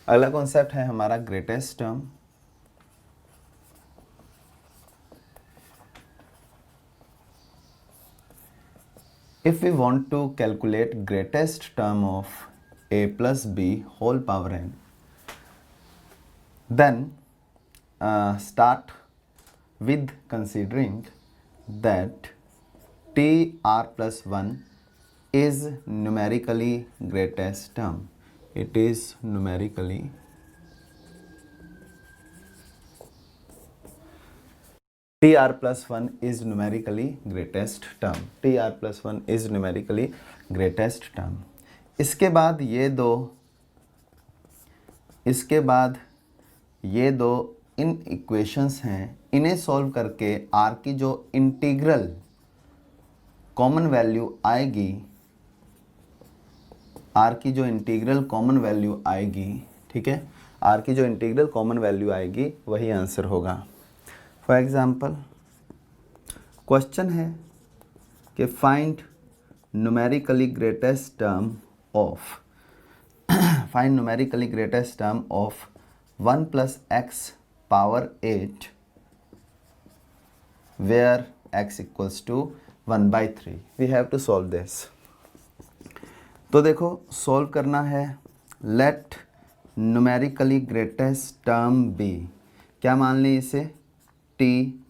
अगला कॉन्सेप्ट है हमारा greatest term. If we want to calculate greatest term of a plus b whole power n, then start with considering that tr plus 1 is numerically greatest term. It is numerically tr plus 1 is numerically greatest term. tr plus 1 is numerically greatest term. इसके बाद ये दो इन equations हैं, इन्हें solve करके r की जो integral common value आएगी, r की जो इंटीग्रल कॉमन वैल्यू आएगी, ठीक है, r की जो इंटीग्रल कॉमन वैल्यू आएगी वही आंसर होगा। फॉर एग्जाम्पल क्वेश्चन है कि find numerically greatest term of 1 plus x power 8 where x equals to 1/3. We have to solve this. तो देखो सॉल्व करना है। Let numerically greatest term be, क्या मान ली इसे, टी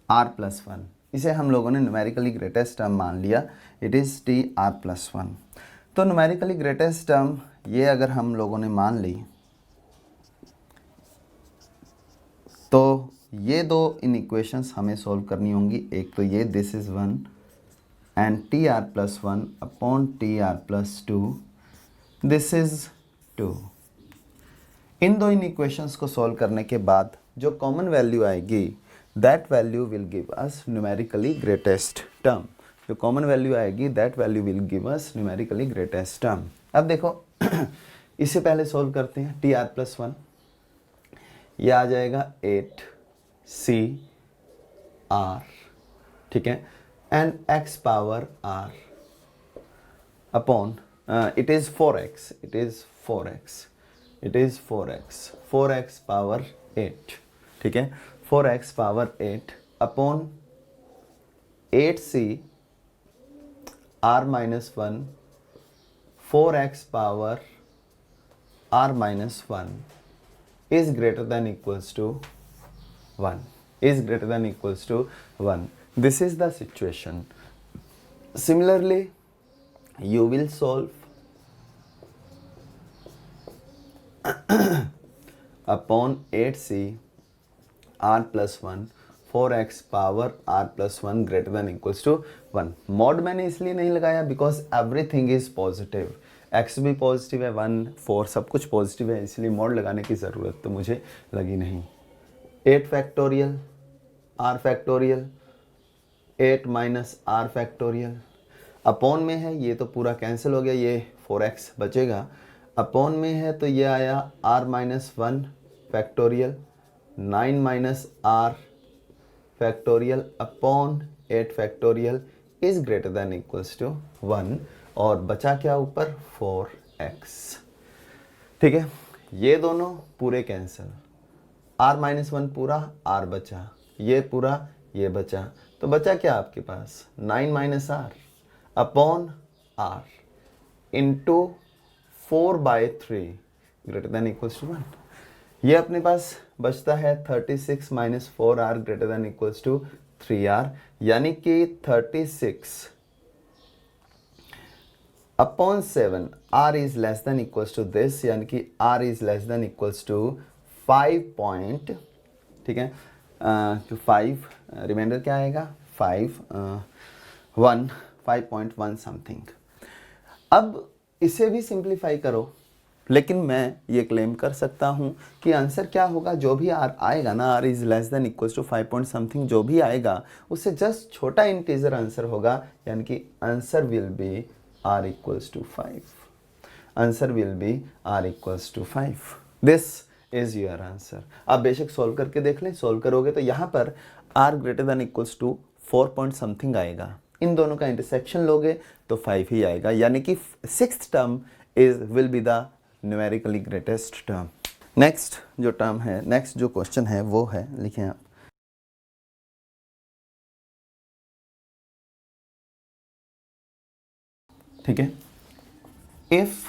आर प्लस 1। इसे हम लोगों ने न्यूमेरिकली ग्रेटेस्ट टर्म मान लिया, it is T R plus 1। तो न्यूमेरिकली ग्रेटेस्ट टर्म ये अगर हम लोगों ने मान ली तो ये दो इन इक्वेशंस हमें सॉल्व करनी होंगी। एक तो ये this is 1 and T R plus 1 upon T R plus 2, this is 2। इन दो इन इक्वेशंस को सॉल्व करने के बाद जो कॉमन वैल्यू आएगी that value will give us numerically greatest term. जो कॉमन वैल्यू आएगी that value will give us numerically greatest term. अब देखो इससे पहले सॉल्व करते हैं। टी आर प्लस 1 ये आ जाएगा 8 c r, ठीक है, and x power r upon it is 4x, it is 4x power 8, ठीक है, 4x power 8 upon 8c r minus 1 4x power r minus 1 is greater than equals to 1, is greater than equals to 1. This is the situation. Similarly, you will solve upon 8c r plus 1 4x power r plus 1 greater than equals to 1. Mod मैंने इसलिए नहीं लगाया because everything is positive, x भी positive है, 1 4 सब कुछ positive है, इसलिए मॉड लगाने की ज़रूरत तो मुझे लगी नहीं। 8 factorial r factorial 8 minus r factorial upon में है, ये तो पूरा कैंसिल हो गया, ये 4x बचेगा, अपॉन में है तो ये आया r minus 1 factorial 9 minus r factorial upon 8 factorial is greater than equals to 1 और बचा क्या ऊपर 4x, ठीक है। ये दोनों पूरे कैंसिल, r माइनस 1 पूरा, r बचा, ये पूरा, ये बचा, तो बचा क्या आपके पास 9 minus r upon r into 4/3 greater than equals to 1। ये अपने पास बचता है 36 minus 4r greater than equals to 3r, यानी कि 36 upon 7 r is less than equals to this, यानी कि r is less than equals to 5 point, ठीक है, तो 5 रिमाइंडर क्या आएगा 5.1 समथिंग। अब इसे भी सिंप्लीफाई करो, लेकिन मैं ये क्लेम कर सकता हूँ कि आंसर क्या होगा, जो भी r आएगा ना, r is less than equals to 5 point something, जो भी आएगा उससे जस्ट छोटा इंटीजर आंसर होगा, यानी कि answer will be r equals to 5। Answer will be r equals to 5। This is your answer. आप बेशक सॉल्व करके देख लें, सॉल्व करोगे तो यहाँ पर r greater than equals to 4 point something आएगा, इन दोनों का इंटरसेक्शन लोगे तो 5 ही आएगा, यानी कि 6th term will be the numerically greatest term. Next जो टर्म है, नेक्स्ट जो क्वेश्चन है वो है, लिखें आप, ठीक है, if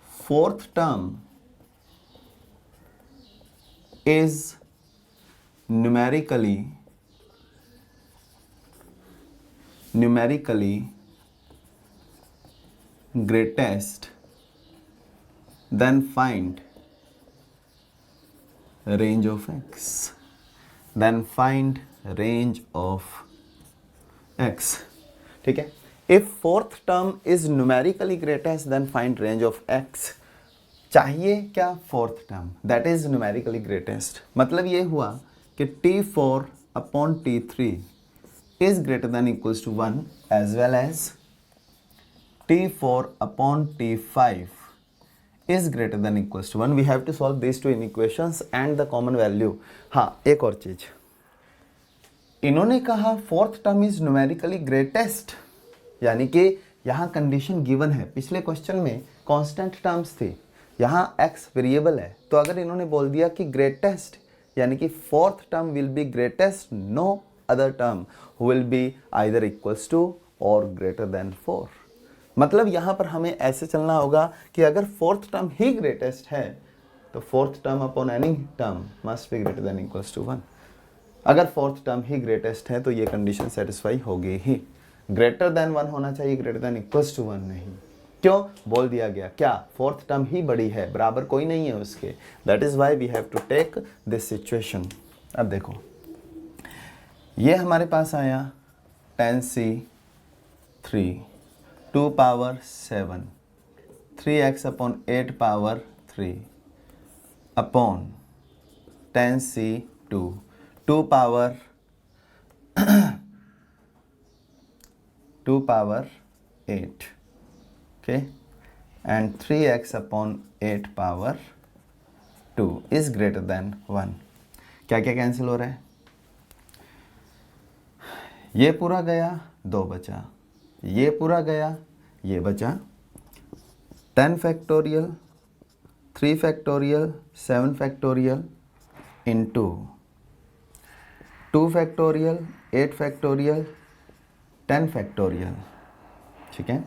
fourth term is numerically greatest, then find range of x, then find range of x, ठीक है। if fourth term is numerically greatest then find range of x, चाहिए क्या, fourth term that is numerically greatest. मतलब ये हुआ कि T4 upon T3 is greater than equals to 1 as well as T4 upon T5 is greater than equals to 1. We have to solve these two inequations and the common value. हाँ, एक और चीज, इन्होंने कहा fourth term is numerically greatest, यानी कि यहाँ condition given है, पिछले क्वेश्चन में कांस्टेंट टर्म्स थी, यहाँ x वेरिएबल है, तो अगर इन्होंने बोल दिया कि ग्रेटेस्ट, यानी कि fourth term will be greatest, no other term will be either equals to और ग्रेटर देन 4। मतलब यहाँ पर हमें ऐसे चलना होगा कि अगर फोर्थ टर्म ही ग्रेटेस्ट है तो fourth term upon any term must be greater than equals to 1। अगर फोर्थ टर्म ही ग्रेटेस्ट है तो ये कंडीशन सेटिस्फाई होगी ही, ग्रेटर देन 1 होना चाहिए, ग्रेटर देन इक्वल्स टू 1 नहीं। क्यों बोल दिया गया, क्या फोर्थ टर्म ही बड़ी है, बराबर कोई नहीं है उसके, that is why we have to take this situation. अब देखो ये हमारे पास आया 10c3 2 power 7 3x upon 8 power 3 upon 10c2 2 power 8, okay, and 3x upon 8 power 2 is greater than 1। क्या क्या कैंसिल हो रहा है, ये पूरा गया, 2 बचा, ये पूरा गया, ये बचा, 10 factorial 3 factorial 7 factorial into 2 factorial 8 factorial 10 factorial, ठीक है,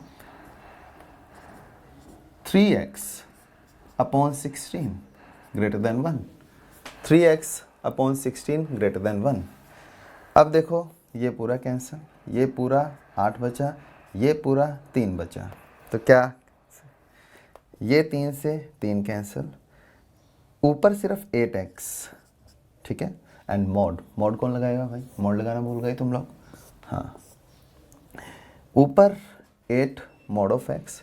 3x upon 16 greater than 1, 3x upon 16 greater than 1। अब देखो ये पूरा कैंसिल, ये पूरा 8 बचा, ये पूरा 3 बचा, तो क्या, ये 3 से 3 कैंसिल, ऊपर सिर्फ 8x, ठीक है, एंड मॉड, मॉड कौन लगाएगा भाई, मॉड लगाना भूल गए तुम लोग, हाँ, ऊपर 8 मॉड ऑफ x,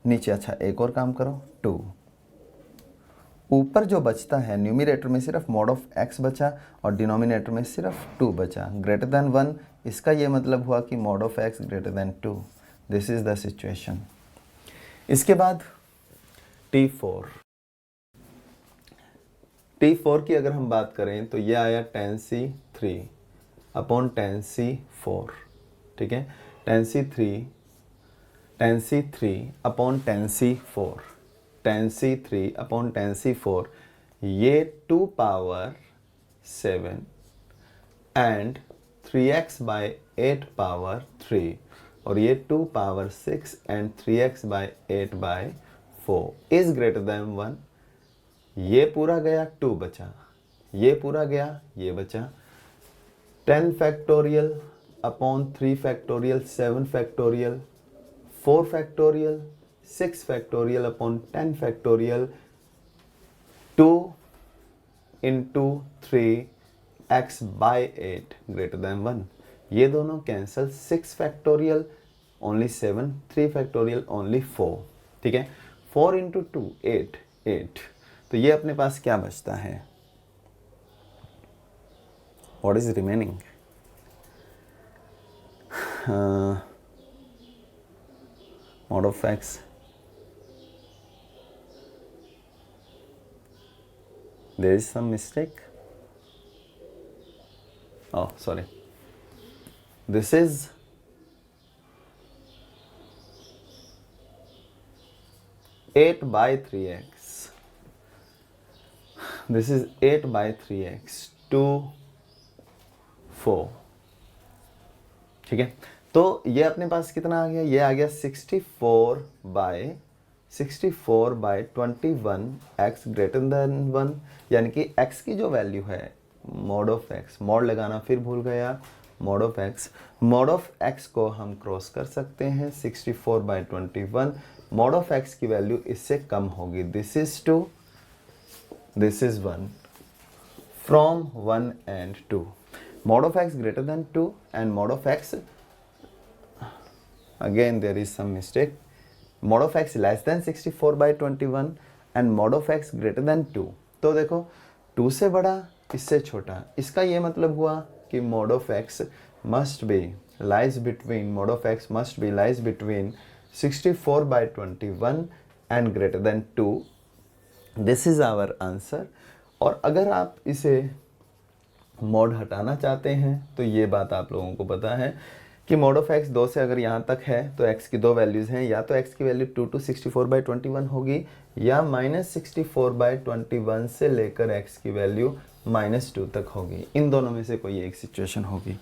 नीचे अच्छा एक और काम करो 2, ऊपर जो बचता है न्यूमिनेटर में सिर्फ मॉड ऑफ x बचा और डिनोमिनेटर में सिर्फ 2 बचा, ग्रेटर देन 1, इसका ये मतलब हुआ कि mod of x greater than 2, this is the situation. इसके बाद T4 की अगर हम बात करें तो ये आया 10c3 अपॉन 10c4, ठीक है, 10c3 upon 10c4, 10c3 upon 10c4, ये 2 power 7 and 3x by 8 power 3, और ये 2 power 6 and 3x by 8 by 4 is greater then 1। ये पूरा गया, 2 बचा, ये पूरा गया, ये बचा, 10 factorial upon 3 factorial 7 factorial 4 factorial 6 factorial upon 10 factorial 2 into 3x by 8 greater than 1, ये दोनों cancel, 6 factorial only 7, 3 factorial only 4, ठीक है, 4 इंटू 2 8, तो ये अपने पास क्या बचता है, what is remaining, mod of x, there is some mistake, oh sorry, this is 8/3x, this is 8/3x to 4, ठीक है। तो ये अपने पास कितना आ गया, ये आ गया 64/21 x ग्रेटर देन 1, यानी कि x की जो वैल्यू है मॉड ऑफ x, मॉड लगाना फिर भूल गया, मॉड ऑफ x को हम क्रॉस कर सकते हैं 64/21, मॉड ऑफ x की वैल्यू इससे कम होगी, this is 2, this is 1, from 1 and 2, mod of x greater than 2 and mod of x, again there is some mistake, mod of x less than 64/21 and mod of x greater than 2। तो देखो 2 से बड़ा इससे छोटा, इसका ये मतलब हुआ कि mod of x must be lies between 64/21 and greater than 2, this is our answer। और अगर आप इसे मॉड हटाना चाहते हैं तो ये बात आप लोगों को पता है कि मॉड ऑफ x 2 से अगर यहाँ तक है तो x की 2 वैल्यूज़ हैं, या तो x की वैल्यू 2 to 64/21 होगी, या -64/21 से लेकर x की वैल्यू -2 तक होगी, इन दोनों में से कोई एक सिचुएशन होगी।